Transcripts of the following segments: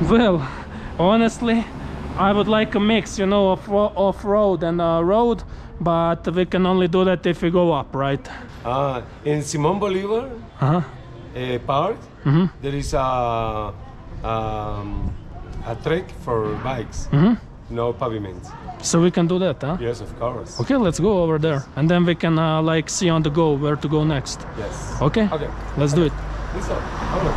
Well, honestly, I would like a mix, you know, of off-road and road, but we can only do that if we go up, right? In Simón Bolívar Park, there is a track for bikes, no pavement. So we can do that, huh? Yes, of course. Okay, let's go over there, and then we can like see on the go where to go next. Yes. Okay? Okay. Let's do it. Listo. Vámonos.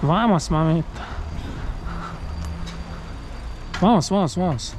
Vamos, mamita. Vamos, vamos, vamos.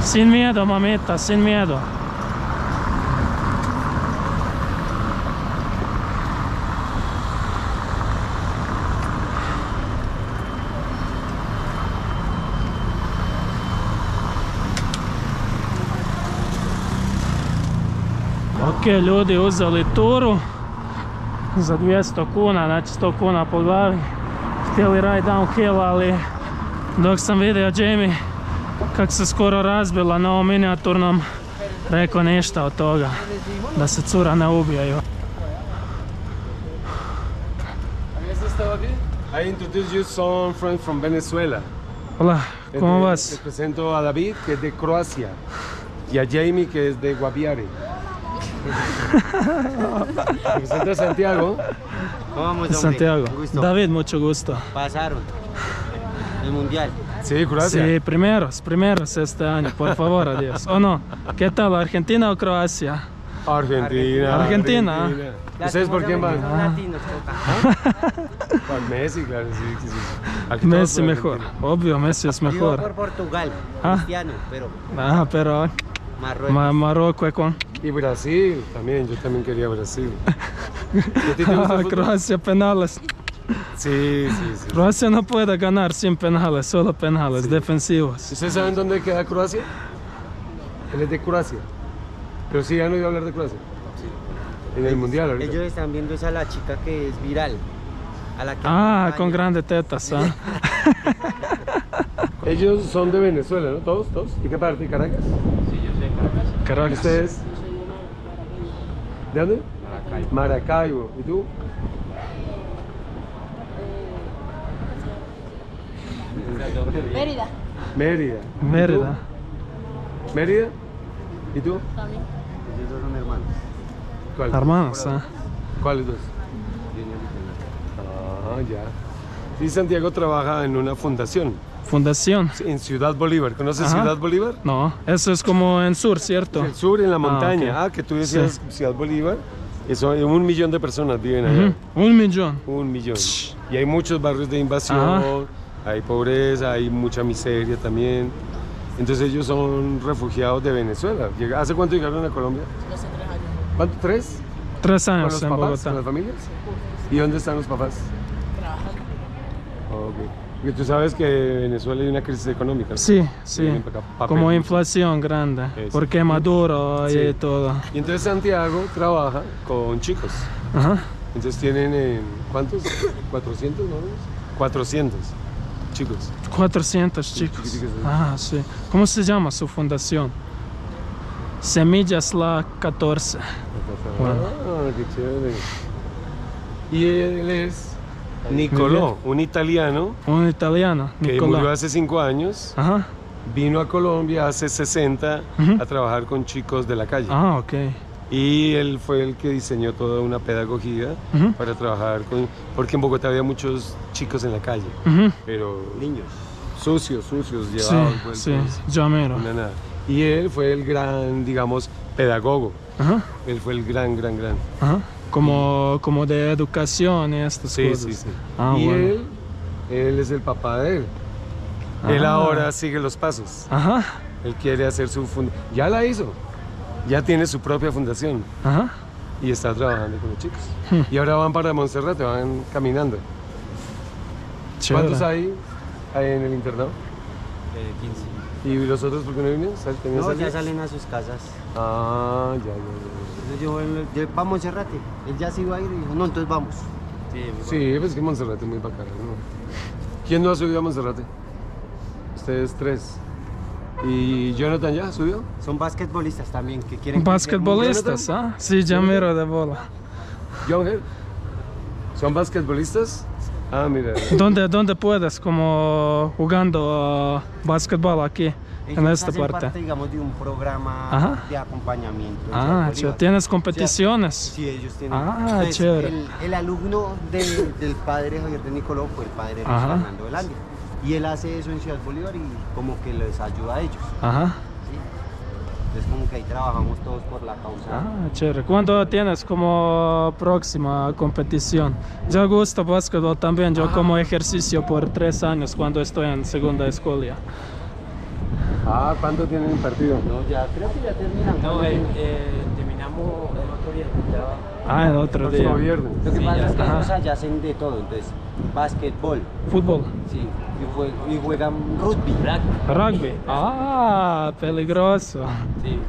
Sin miedo, mamita, sin miedo. Ok, ljudi uzeli turu za 200 kuna, znači 100 kuna po glavi. Htjeli ride downhill, ali dok sam vidio Jamie kako se skoro razbila na ovom minijaturnom, rekao ništa od toga, da se cura ne ubijaju. I introduce you some friends from Venezuela. Hola, ¿cómo vas? Te presento a David, que es de Croacia, y a Jamie, que es de Guaviare. Te presento a Santiago. ¿Cómo vamos, hombre? Santiago. Un gusto. David, mucho gusto. Pasaron el mundial. Sí, Croacia. Sí, primeros este año, por favor, adiós. ¿O no? ¿Qué tal, Argentina o Croacia? Argentina. Argentina. ¿Ustedes por quién van? Latinos toca. Por Messi, claro, sí. Aquí todos Messi por mejor, Argentina. obvio, Messi es Yo por mejor. Portugal, Ah. Cristiano, pero Pero Marruecos. Marruecos con Y Brasil también, yo también quería Brasil. ¿Y a ti te gusta el fútbol? Croacia penales. Sí. Croacia no puede ganar sin penales, solo penales defensivos. ¿Ustedes saben dónde queda Croacia? Él es de Croacia. Pero sí han oído hablar de Croacia. En el mundial ahorita. Ellos están viendo esa la chica que es viral. A la que Con acompaña. grandes tetas, ¿ah? Ellos son de Venezuela, ¿no? ¿Todos? ¿Y qué parte? ¿Caracas? ¿Y Caracas. ustedes? ¿De dónde? Maracaibo. ¿Y tú? Mérida. Mérida. ¿Y tú? Mérida. ¿Mérida? ¿Y tú? También. Ellos dos son hermanos. ¿Cuál? Hermanos, ¿ah? ¿Cuáles dos? Ya. Y Santiago trabaja en una fundación Fundación. en Ciudad Bolívar. ¿Conoces Ajá. Ciudad Bolívar? No, eso es como en sur, ¿cierto? El sur, en la montaña. ok. Que tú decías Ciudad Bolívar. Eso, 1 millón de personas viven allá. Ujú, 1 millón. 1 millón. Y hay muchos barrios de invasión, hay pobreza, hay mucha miseria también. Entonces ellos son refugiados de Venezuela. ¿Hace cuánto llegaron a Colombia? Hace 3 años. ¿Cuánto? ¿3? 3 ¿Con años los en papás? Bogotá. ¿Con las familias? ¿Y dónde están los papás? Trabajando. Ok. Porque tú sabes que en Venezuela hay una crisis económica, ¿no? Sí, sí. Vienen para acá, papel. Como inflación grande. Eso. Porque Maduro y Sí. todo. Y entonces Santiago trabaja con chicos. Ajá. Entonces tienen, ¿cuántos? 400, ¿no? 400 chicos. 400 chicos. chiquiticos, ¿sí? Sí. ¿Cómo se llama su fundación? Semillas La 14. Bueno. Qué chévere. Y él es Nicolò, un italiano Un italiano, que Nicolò. murió hace 5 años. Ajá. Vino a Colombia hace 60 Ujú. a trabajar con chicos de la calle. Ah, ok. Y él fue el que diseñó toda una pedagogía Ujú. para trabajar con... Porque en Bogotá había muchos chicos en la calle, Ujú. pero Niños. sucios, Sí, llevados, vueltos, sí, ya mero. nada. Y él fue el gran, digamos, pedagogo. Ajá, Él fue el gran. ajá. Como de educación y estas Sí, cosas. sí, sí. Ah, y bueno. él es el papá de él. Él Ah. ahora sigue los pasos. Ajá, Él quiere hacer su fundación. Ya la hizo. Ya tiene su propia fundación. ajá. Y está trabajando con los chicos. Hmm. Y ahora van para Monserrate, van caminando. Chévere. ¿Cuántos hay en el internado? 15. ¿Y los otros por qué no vienen? ¿Tenían No, salida? ya salen a sus casas. Ah, ya. Entonces yo vamos a Monserrate. Él ya se iba a ir y dijo, no, entonces vamos. Sí, pues que Monserrate es muy bacana, ¿no? ¿Quién no ha subido a Monserrate? Ustedes 3. ¿Y Jonathan ya subió? Son basquetbolistas también que quieren... Basquetbolistas, ¿ah? Sí, ya mero de bola. Younger. ¿Son basquetbolistas? Ah, mira. ¿Dónde puedes como jugando basquetbol aquí, en esta hacen parte? parte, digamos, de un programa Ajá. de acompañamiento. en Ah, Ciudad chévere. Bolívar. ¿Tienes competiciones? Sí, ellos tienen. Ah, Entonces, chévere. El alumno del padre Javier de Nicolò fue el padre de Luis Ajá. Fernando Velandia. Y él hace eso en Ciudad Bolívar y como que les ayuda a ellos. Ajá. ¿Sí? Entonces como que ahí trabajamos todos por la causa. Ah, chévere. ¿Cuándo tienes como próxima competición? Yo gusto básquetbol también. Yo como ejercicio por 3 años cuando estoy en segunda escuela. Ah, ¿cuándo tienen partido? No, ya creo que ya terminamos. No, terminamos el otro día. Ah, el otro día. Próximo viernes. Lo que Sí, pasa ya es que está. ellos allá hacen de todo, entonces básquetbol, Fútbol. sí, y juegan rugby. Rugby. Ah, peligroso. Sí.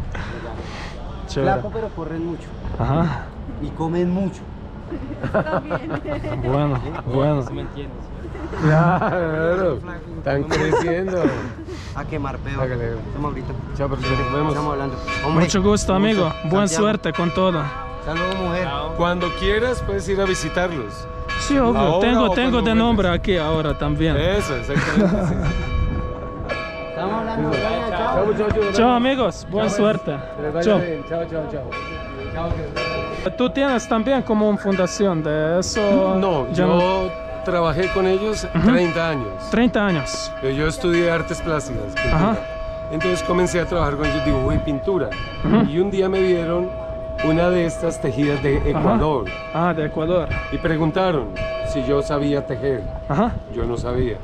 Chévere. Flaco, pero corren mucho Ajá. y comen mucho. Bueno. ¿Sí me entiendes? Claro. Están creciendo. A quemar peor. Hágale. Estamos ahorita. Chao, profesor. Nos vemos. Estamos hablando. Hombre, Mucho gusto, amigo. Buena Santiago. suerte con todo. Saludos, mujer. Cuando quieras puedes ir a visitarlos. Sí, obvio. Ahora o Tengo cuando de vuelves. nombre aquí ahora también. Eso, exactamente. Sí. Estamos hablando. Vaya, Chao, chao. muchachos. Chao, amigos. Buena suerte. Que les vaya Chao. bien. Chao, chao, chao. Chao, que les vaya bien. ¿Tú tienes también como una fundación de eso? No, yo trabajé con ellos 30 años. 30 años. Yo estudié artes plásticas, pintura. Ajá. Entonces comencé a trabajar con ellos, dibujo y pintura. Ujú. Y un día me dieron una de estas tejidas de Ecuador Ah, de Ecuador. y preguntaron si yo sabía tejer. Ajá. Yo no sabía,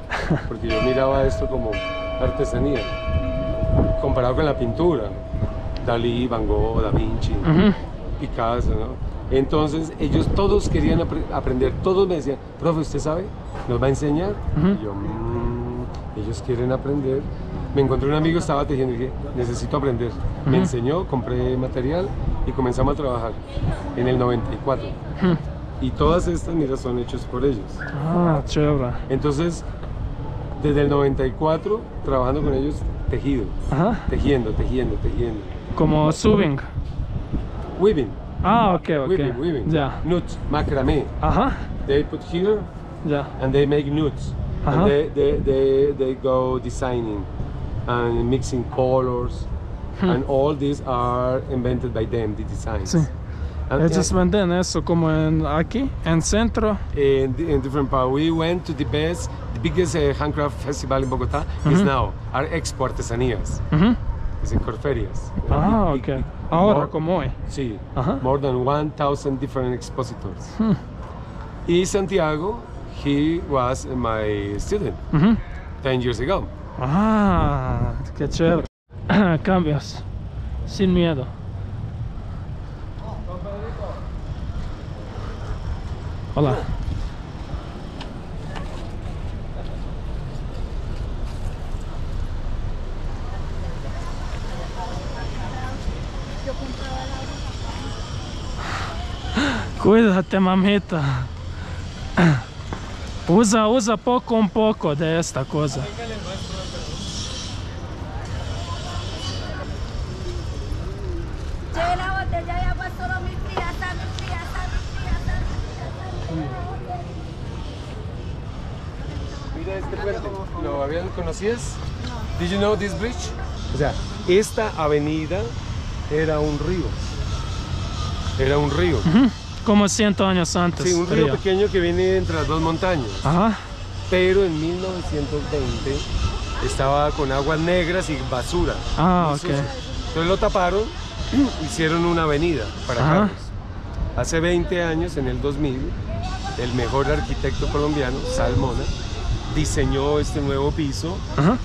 porque yo miraba esto como artesanía, comparado con la pintura. Dalí, Van Gogh, Da Vinci, Ujú. Picasso, ¿no? Entonces ellos todos querían aprender, todos me decían, profe, ¿usted sabe? ¿Nos va a enseñar? Ujú. Y yo, ellos quieren aprender. Me encontré un amigo, estaba tejiendo y dije, necesito aprender. Me Ujú. enseñó, compré material y comenzamos a trabajar en el 94. Ujú. Y todas estas, mira, son hechas por ellos. Ah, chévere. Entonces, desde el 94, trabajando con ellos, tejido, Ajá. tejiendo. Como sewing. Weaving, Ah, ok. weaving. Ya. Nuts, macramé. Ajá. They put here Ya. and they make nuts. Uh-huh. And they go designing and mixing colors. And all these are invented by them, the designs. Sí. And, Ellos venden eso como aquí, en centro. in different parts. We went to the biggest handcraft festival in Bogotá is now our Expo Artesanías. Ujú. It's in Corferias. Ah, Big, ok. big. Ahora, More- como hoy. Sí, Ajá. more than 1,000 different expositors. Hmm. Y Santiago, he was my student Ujú. 10 years ago. Ah, qué chévere. Cambios. Sin miedo. Hola. Cuídate, mamita. Usa poco un poco de esta cosa. Lleve la botella de agua solo mi fría, está mi fría, está mi fría, está mi fría, está mi Mira este puente. ¿Lo conocías? Did you know this bridge? O sea, esta avenida era un río. Era un río. Como 100 años antes. Sí, un río pequeño que viene entre las dos montañas. Ajá. Pero en 1920 estaba con aguas negras y basura. Ah, muy ok. sucio. Entonces lo taparon, hicieron una avenida para Ajá. carros. Hace 20 años, en el 2000, el mejor arquitecto colombiano, Salmona, diseñó este nuevo piso, Ajá.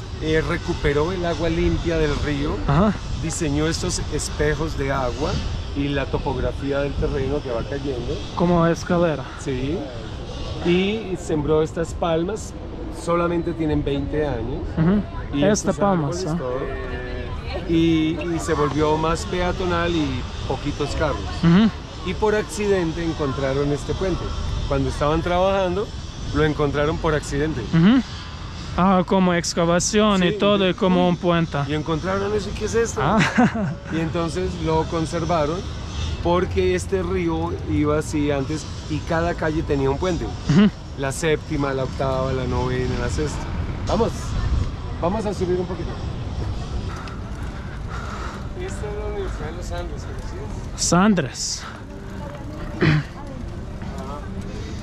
recuperó el agua limpia del río, Ajá. diseñó estos espejos de agua y la topografía del terreno que va cayendo. Como escalera. Sí. Y sembró estas palmas, solamente tienen 20 años. Ujú. Y Esta estos palmas. árboles, todo. Y se volvió más peatonal y poquitos carros. Ujú. Y por accidente encontraron este puente. Cuando estaban trabajando, lo encontraron por accidente. Ujú. Ah, como excavación Sí, y todo, y como un puente. Y encontraron eso, ¿y qué es esto? Ah. Y entonces lo conservaron porque este río iba así antes y cada calle tenía un puente. Ujú. La séptima, la octava, la novena, la sexta. Vamos a subir un poquito. Esta es la Universidad de los Andes, ¿conocías? Sandres.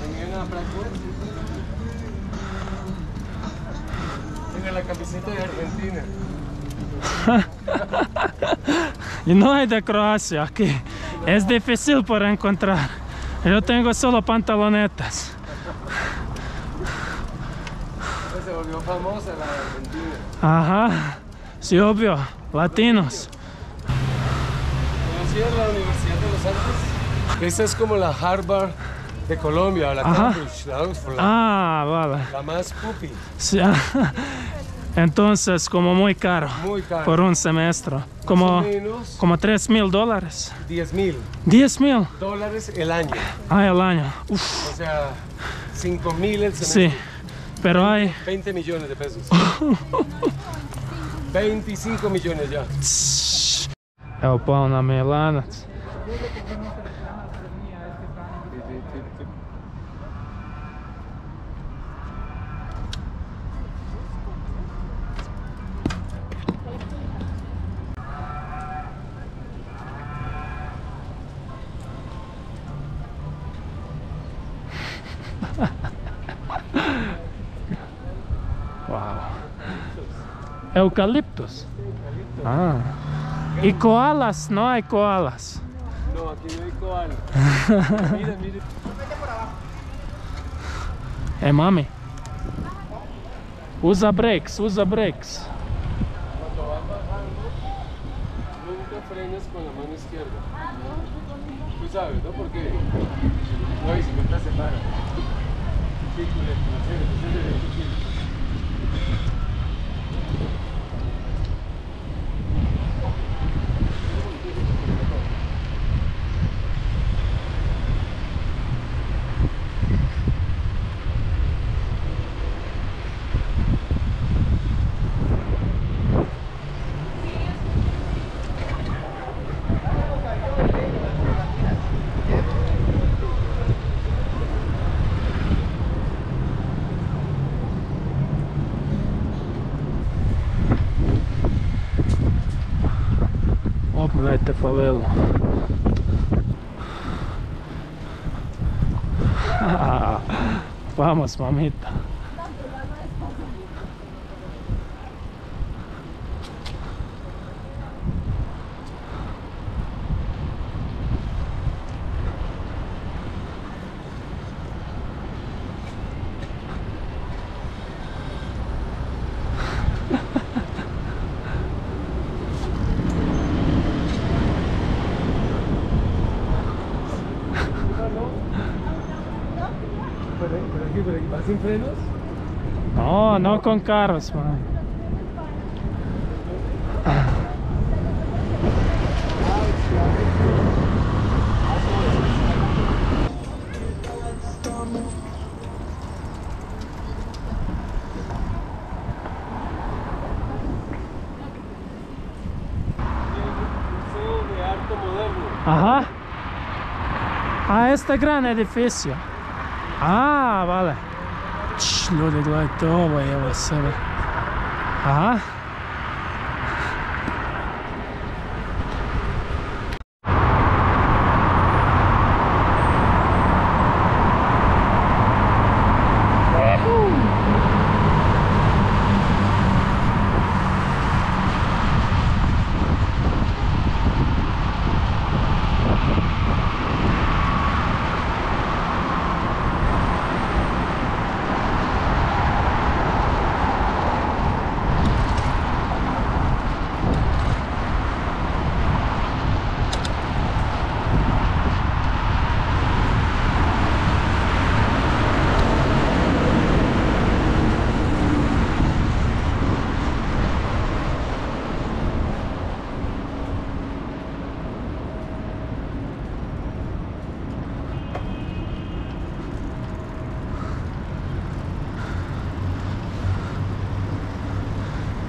También a Frankfurt. Mira la camiseta de Argentina. Y no hay de Croacia aquí. Es difícil para encontrar. Yo tengo solo pantalonetas. Se volvió famosa la de Argentina. Ajá. Sí, obvio. Latinos. ¿Conocías la Universidad de los Andes? Esta es como la Harvard de Colombia, la Ajá. Cambridge, la Oxford, Ah, vale. la más pupi. Sí. Entonces, como muy caro. Muy caro. Por un semestre. Como, Más o menos como $3,000. $10,000 $10,000. el año. Ah, el año. Uf. O sea, 5,000 el Sí. semestre. Pero hay... 20 millones de pesos. 25 millones ya. Evo pao nam je lanac. Wow. Eucaliptus. Ah. ¿Y koalas? No hay koalas. No, aquí no hay koala. Mira, mira. Mami. Usa brakes, usa brakes. Cuando vas bajando, nunca frenes con la mano izquierda. Tú sabes, ¿no? Porque la bicicleta se para. Sí, Pogledajte favelu. Vamos, mamita. por aquí, ¿vas sin frenos? No, no con carros, man. Museo de Arte Moderno. Ajá. A este gran edificio. A, vale. Ljudi, gledajte ovo, evo sebe. Aha.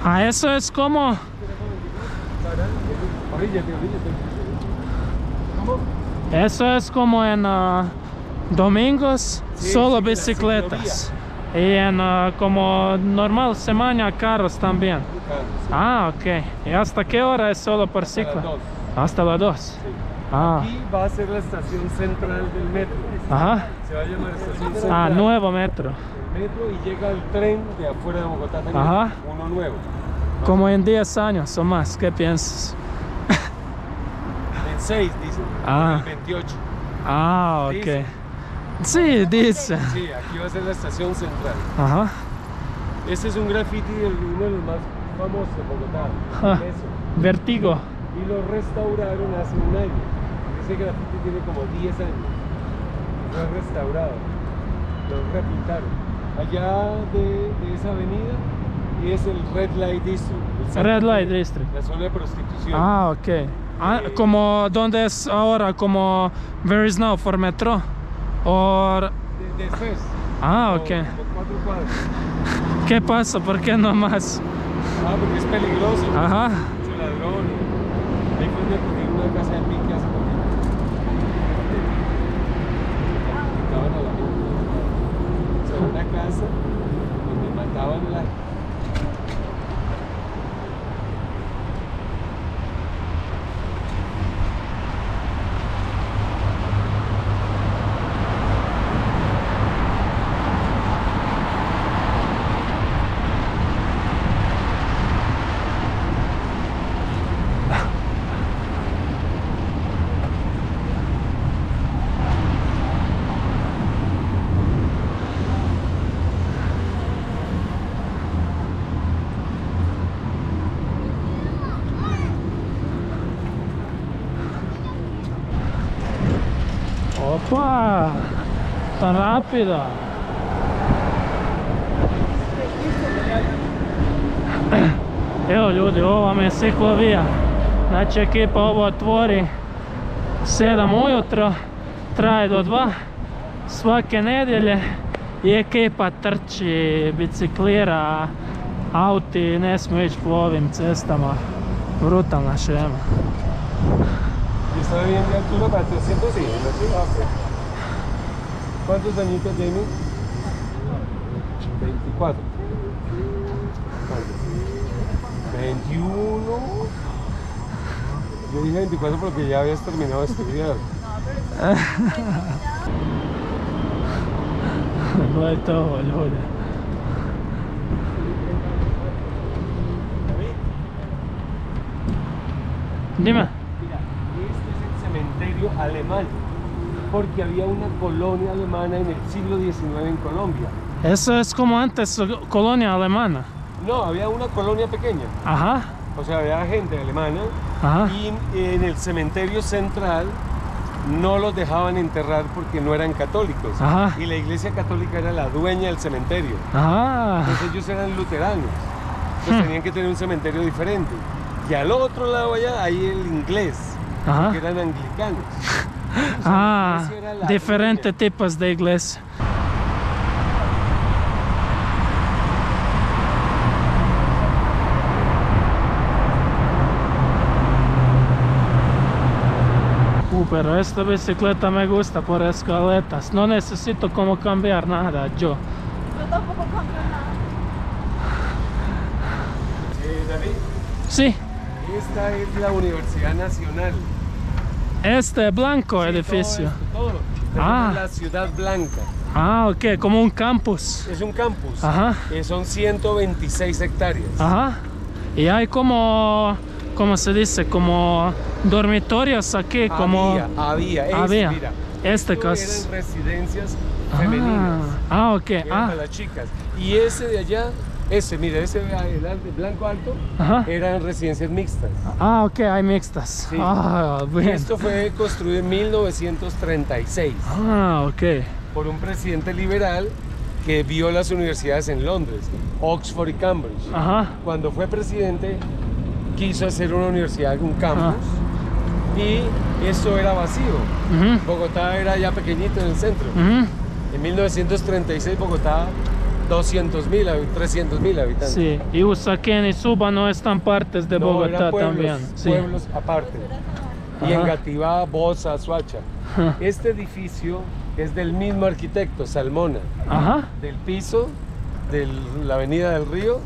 Ah, eso es como... Eso es como en domingos, solo sí, la bicicletas. Y en como normal semana carros también. Ah, ok. ¿Y hasta qué hora es solo por ciclo? las 2. Hasta las 2. Ah, Aquí va a ser la estación central del metro. ajá. Se va a llamar estación central. Ah, nuevo metro. El metro y llega el tren de afuera de Bogotá también. Ajá. Uno nuevo. Como en 10 años o más, ¿qué piensas? En 6, dicen. Ah. En el 28. Ah, ok. Dice. Sí, dice. Sí, aquí va a ser la estación central. Ajá. Este es un graffiti uno de los más famosos de Bogotá. Ah, Eso. Vertigo. Y lo restauraron hace un año. Ese graffiti tiene como 10 años. Y fue restaurado. Lo repintaron. Allá de esa avenida es el Red Light District. Red Light District. La zona de prostitución. Ah, ok. Ah, como donde es ahora, como Where is now for metro. O... Después. Ah, ok. Como 4 cuadras. ¿Qué pasa? ¿Por qué no más? Ah, porque es peligroso. Ajá. Mucho ladrón. Ahí fue donde cogieron una casa de pique hace poquito. Picaban a la gente. O sea, una casa donde mataban a la gente. Opa! Tan rápido. Evo ljudi, ovo vam je ciklovija. Znači ekipa ovo otvori 7 ujutro, traje do 2 svake nedjelje i ekipa trči, biciklira, auti ne smiju ići po ovim cestama. Brutalna šema. Y estaba bien de altura para 300 hijos, ¿no? Sí, ah, ok. ¿Cuántos añitos, Jamie? 24. ¿Cuántos? 21. Yo dije 24 porque ya habías terminado de estudiar. Gledajte ovo ljudi. Dime. Mira, este es el cementerio alemán, porque había una colonia alemana en el siglo XIX en Colombia. Eso es como antes, colonia alemana. No, había una colonia pequeña, Ajá, o sea, había gente alemana ajá. y en el cementerio central no los dejaban enterrar porque no eran católicos. Ajá. Y la iglesia católica era la dueña del cementerio. Ah, Entonces ellos eran luteranos, entonces tenían que tener un cementerio diferente. Y al otro lado allá hay el inglés, ajá. que eran anglicanos. Ah, iglesia era la diferentes tipos de iglesia. pero esta bicicleta me gusta por escaletas. No necesito como cambiar nada yo. Yo tampoco cambio nada. David, Sí, esta es la Universidad Nacional. este blanco Sí, edificio. Todo esto, todo. Ah. Tenemos la Ciudad Blanca. Ah, ok, como un campus. Es un campus. Ajá. Son 126 hectáreas. Ajá. Y hay como, ¿cómo se dice? Como dormitorios aquí, como... Había. Había. Mira, Este esto caso. eran residencias femeninas. Ah, ok. Eran Ah, para las chicas. Y ese de allá, mira, ese de adelante, blanco alto, ajá. eran residencias mixtas. Ah, ok, hay mixtas. Sí. Ah, Y bien. esto fue construido en 1936 Ah, ok. por un presidente liberal que vio las universidades en Londres, Oxford y Cambridge. Ajá. Cuando fue presidente, quiso hacer una universidad, un campus, y eso era vacío. Ujú, Bogotá era ya pequeñito en el centro. ujú. En 1936 Bogotá 200.000, 300.000 habitantes. Sí, y Usaquén y Suba no están partes de No, Bogotá eran pueblos, también. Sí. pueblos aparte. Y Ajá. Engativá, Bosa, Soacha. Ajá. Este edificio es del mismo arquitecto, Salmona, Ajá. del piso de la Avenida del Río,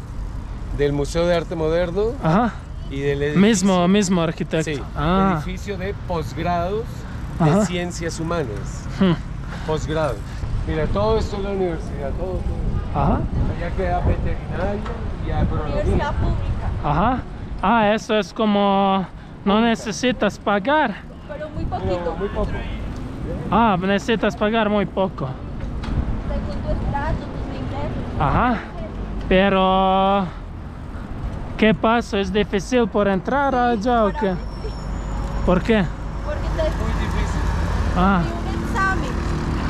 del Museo de Arte Moderno Ajá. y del edificio, Mismo arquitecto. sí, Ah. edificio de posgrados de Ajá. ciencias humanas. Hmm. Posgrado. Mira, todo esto es la universidad, todo. Ajá. Allá queda veterinaria y agronomía. Universidad pública, Ajá. Ah, eso es como no necesitas pagar. pero muy Pero poquito. muy poco. Ah, necesitas pagar muy poco. Según tu estrato, tus ingresos. Ajá. Pero ¿qué pasa? ¿Es difícil por entrar allá o qué? ¿Por qué? Porque te Muy difícil. Ah. di un examen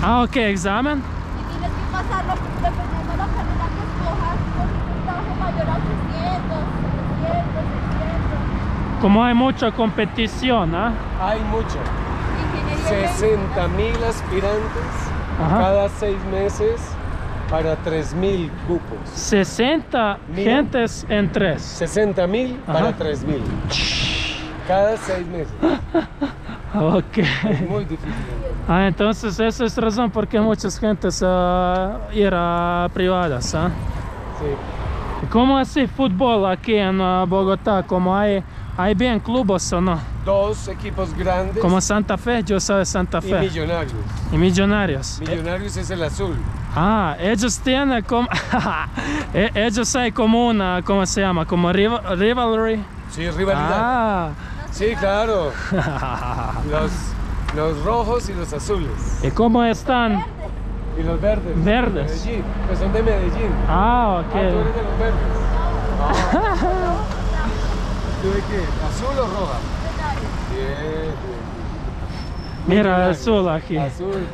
Ah, ok, examen. y tienes que pasarlo dependiendo de la carrera que escojas con un puntaje mayor a 300, 700, 600. Como hay mucha competición, ¿ah? Hay mucho. Ingeniería 60.000 aspirantes Ajá. cada 6 meses para 3.000 cupos. 60 Mira. gentes en 3. 60.000 para Ajá. 3.000. Cada 6 meses. Ok. Es muy difícil. Ah, entonces esa es razón por qué muchas gentes ir a privadas, ¿ah? Sí. ¿Y cómo así fútbol aquí en Bogotá? ¿Cómo hay bien clubes o no? 2 equipos grandes Como Santa Fe, yo soy de Santa y Fe. Millonarios. Y Millonarios. Millonarios es el azul. Ah, ellos tienen como... ellos hay como una, ¿cómo se llama? Como rivalry. Sí, rivalidad. Ah. Sí, claro. Los rojos y los azules. ¿Y cómo están? Y los verdes. Verdes. Medellín. Pues son de Medellín. Ah, Ah, tú eres ok. de los verdes. Ah. ¿Tú de qué? ¿Azul o roja? Bien, Mira, azul aquí. bien. Azul,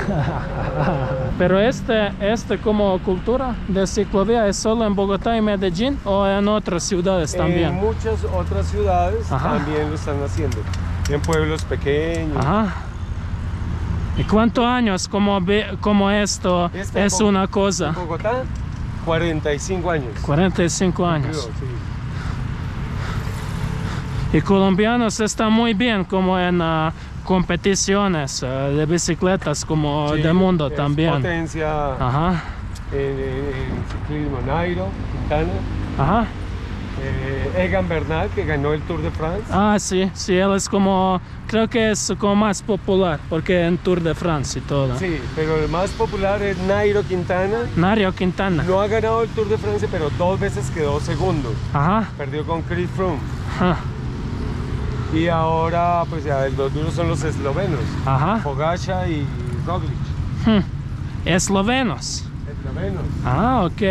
claro. Pero este como cultura de ciclovía es solo en Bogotá y Medellín o en otras ciudades En también. muchas otras ciudades Ajá. también lo están haciendo. En pueblos pequeños. Ajá. ¿Y cuántos años como esto Este es en una cosa? En Bogotá, 45 años. 45 años. Creo, sí. Y colombianos están muy bien como en competiciones de bicicletas como Sí, del mundo es también. Potencia Ajá. en ciclismo, Nairo, Quintana, Ajá. Egan Bernal, que ganó el Tour de France. Ah, sí, sí, él es como, creo que es como más popular, porque en Tour de France y todo. Sí, pero el más popular es Nairo Quintana. Nairo Quintana. No ha ganado el Tour de France, pero 2 veces quedó segundo. Ajá, Perdió con Chris Froome. ajá, Y ahora, pues ya los duros son los eslovenos. ajá. Pogačar y Roglic. Eslovenos. Eslovenos. Ah, ok.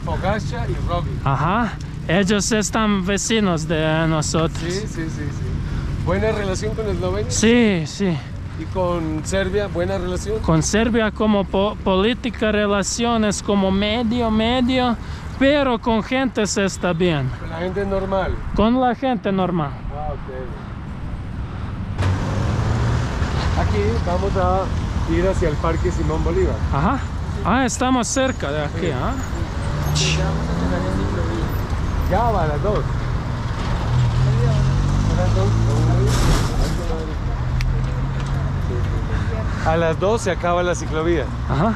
Pogačar y Roglic. Ajá. Ellos están vecinos de nosotros. Sí, sí, sí, sí. Buena relación con Eslovenia. Sí, sí. Y con Serbia, buena relación. Con Serbia como política, relaciones como medio, pero con gente se está bien. Con la gente normal. Con la gente normal. Ah, ok. Aquí vamos a ir hacia el Parque Simón Bolívar. Ajá. Ah, estamos cerca de aquí, ¿ah? Ya va a las 2. A las 2. A las 2 se acaba la ciclovía, Ajá.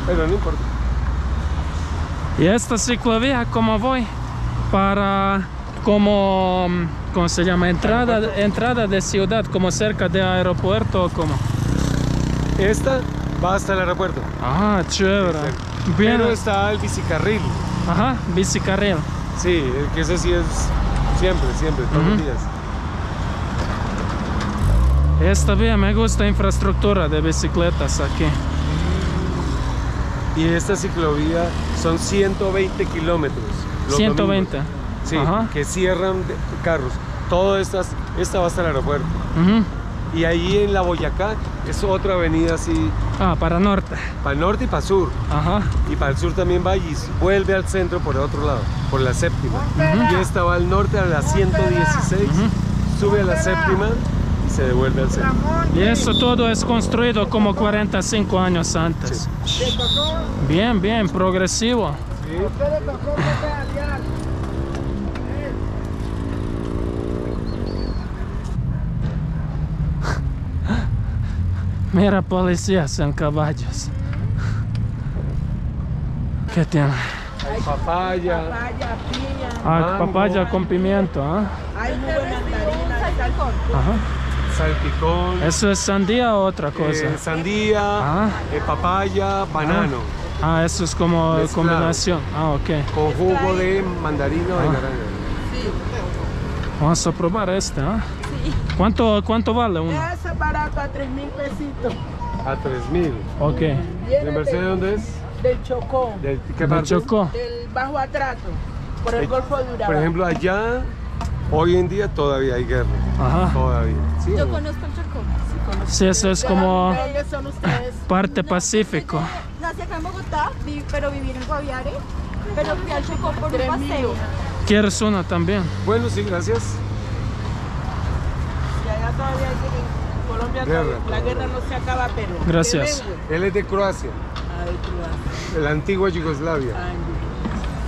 pero no importa. Y esta ciclovía, ¿cómo voy? Para, como, ¿cómo se llama? Entrada de ciudad, como cerca de aeropuerto o como. Esta va hasta el aeropuerto. Ajá, chévere. Bien. Pero está el bicicarril. Ajá, bicicarril. Sí, que ese sí es siempre, todos los días. Está bien, me gusta la infraestructura de bicicletas aquí. Y esta ciclovía son 120 kilómetros. los 120. domingos. Sí, Ajá. que cierran carros. Esta va hasta el aeropuerto. Ujú. Y ahí en la Boyacá es otra avenida así, Ah, para norte. para el norte y para el sur. Ajá. Y para el sur también va y vuelve al centro por el otro lado, por la séptima. Y esta va al norte a la 116, sube a la séptima y se devuelve al centro. Y eso todo es construido como 45 años antes. Bien, bien, progresivo. Mira, policías en caballos. ¿Qué tiene? Hay papaya, Papaya, piña. Ah, Mango. papaya con pimiento, ¿ah? Hay muy buena mandarina, salcón. Ajá. salpicón, ¿Eso es sandía o otra cosa? sandía, Ah. Papaya, banano, Ah, eso es como Mezclado. combinación. Ah, ok. con jugo de mandarina o de Ah. naranja. Vamos a probar este, ¿ah? ¿Cuánto vale uno? Eso es barato, a 3.000 pesitos. A 3.000. Ok. ¿En Mercedes dónde es? Del Chocó, ¿Qué Me parte? chocó. del Bajo Atrato, por el Golfo de Urabá. Por ejemplo, allá, hoy en día todavía hay guerra. Ajá. Todavía. ¿Sí o Yo no? conozco el Chocó. Sí, eso es como ¿De dónde son ustedes? parte Pacífico. Nací acá en Bogotá, pero viví en Guaviare. Pero fui al Chocó por un paseo. ¿Quieres uno también? Bueno, sí, gracias. Y allá todavía hay en Colombia, Guerra. la guerra no se acaba, pero... Gracias. Él es de Croacia, de la antigua Yugoslavia.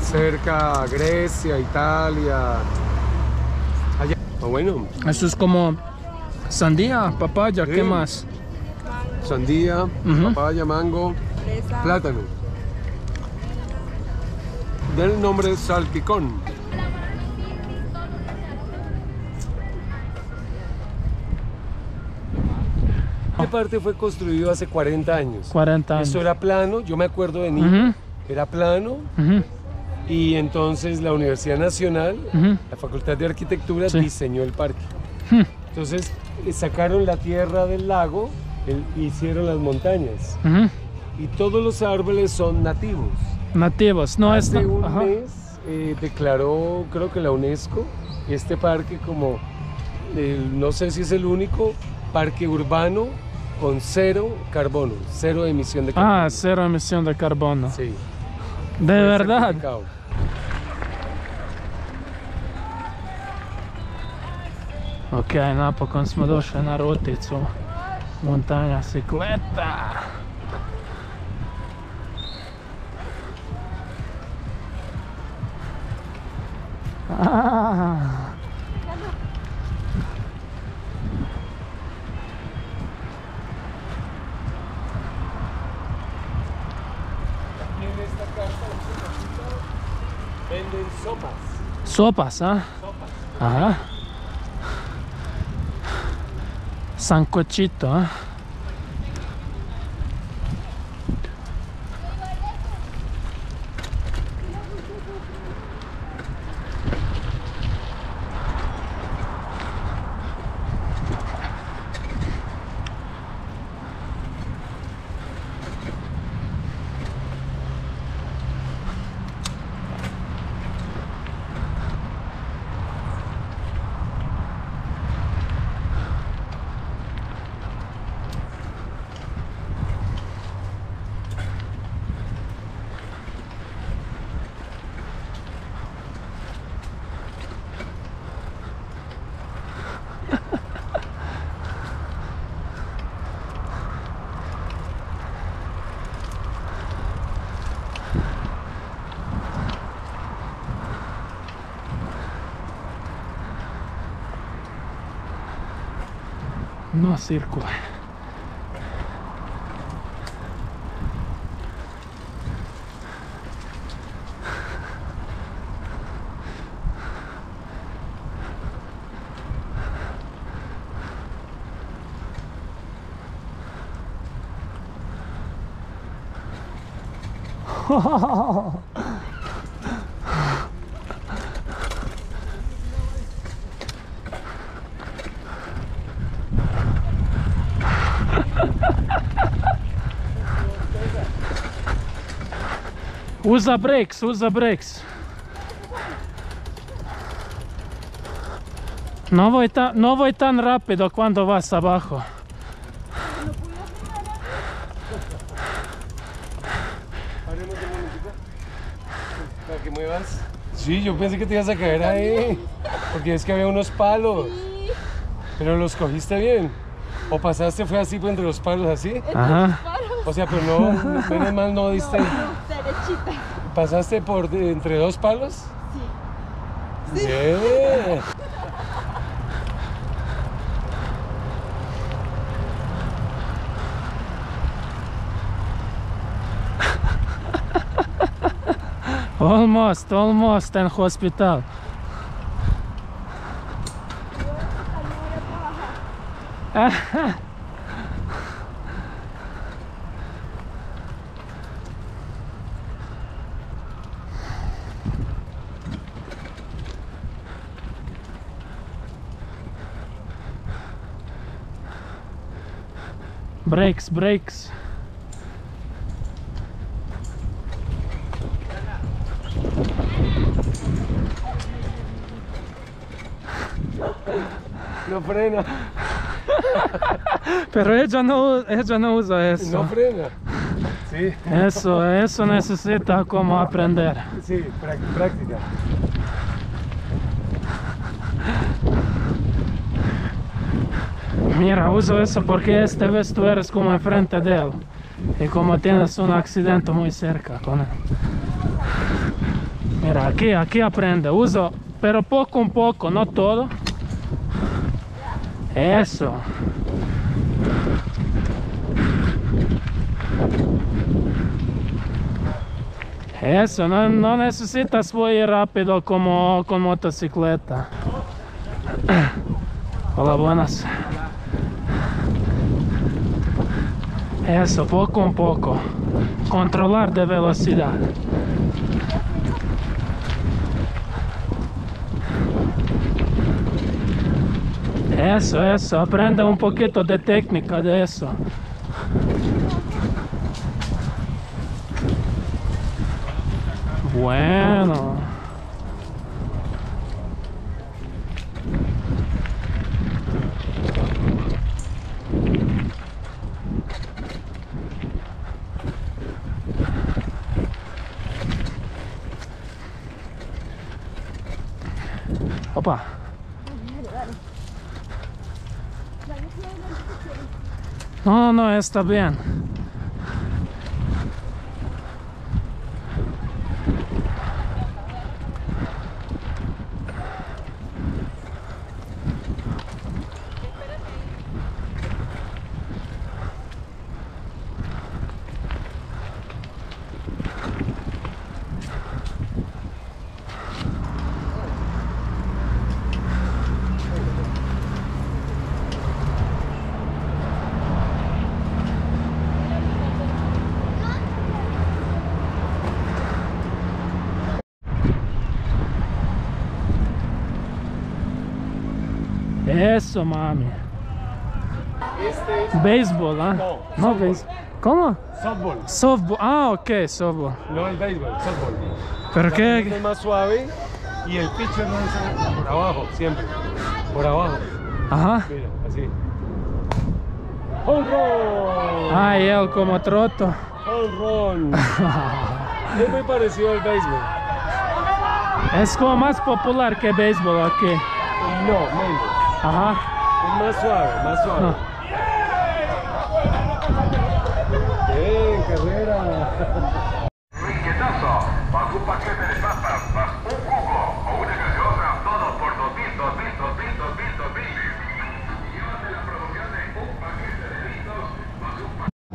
Cerca a Grecia, Italia. Allá. Ah, bueno, Eso es como sandía, papaya, ¿qué Sí. más? sandía, Ujú. papaya, mango, plátano. Del nombre salpicón. Esta parte fue construido hace 40 años. 40 años. Eso era plano, yo me acuerdo de niño, Ujú. era plano. Ujú. Y entonces la Universidad Nacional, Ujú. la Facultad de Arquitectura, Sí. diseñó el parque. Hmm. Entonces sacaron la tierra del lago, hicieron las montañas. Ujú. Y todos los árboles son nativos. Nativos, no es... Hace un Ajá. mes declaró, creo que la UNESCO, este parque como, no sé si es el único parque urbano con cero carbono, cero emisión de carbono. Ah, cero emisión de carbono. Sí. De fue verdad. certificado. Ok, napokon smo došli na Roticu. Montanja cikleta. Ah. Aquí en esta casa venden sopas. Sopas, ¿ah? Ajá. Sancochito, ¿ah? No circula. Usa brakes, usa brakes. No voy tan rápido cuando vas abajo. Hablemos de música. Para que muevas. Sí, yo pensé que te ibas a caer ahí. Porque es que había unos palos. Pero los cogiste bien. O pasaste, fue así por entre los palos, así. Ajá. O sea, pero no, menos mal no diste. Derechita. ¿Pasaste por entre dos palos? Sí. Bien. Almost en hospital. Brakes. No frena. Pero ella no usa eso. No frena. Sí. Eso necesita como aprender. Sí, práctica. Mira, uso eso porque esta vez tú eres como enfrente de él. Y como tienes un accidente muy cerca con él. Mira, aquí aprende. Uso, pero poco a poco, no todo. Eso. Eso, no necesitas muy rápido como con motocicleta. Hola, buenas. Eso, poco a poco. Controlar de velocidad. Eso, aprende un poquito de técnica de eso. Bueno. Opa. No, está bien. Eso, mami. Este es Béisbol, ¿ah? No, béisbol. ¿Cómo? softball. Softball. Ah, ok, softball. No el béisbol, softball. ¿Pero La pelota qué? es más suave y el pitcher no es por abajo, siempre. Por abajo. Ajá. Mira, así. ¡Home run! Ay, él como troto. ¡Home run! Es muy parecido al béisbol. Es como más popular que béisbol aquí. No, menos. Ajá. Es más suave, más suave. No. Bien, carrera. Inquietazo, más un paquete de papas, más un jugo o una gaseosa, todo por 2.000. Llévate la promoción de un paquete de listos más un paquete.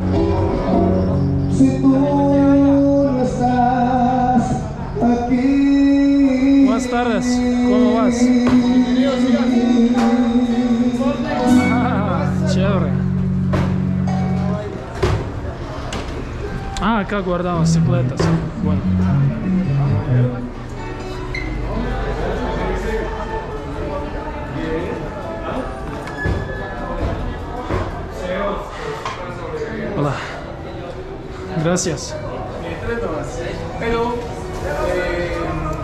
Si tú no estás aquí. Buenas tardes, ¿cómo vas? Ah, chévere. Ah, acá guardan bicicletas. Bueno. Hola. Gracias. Pero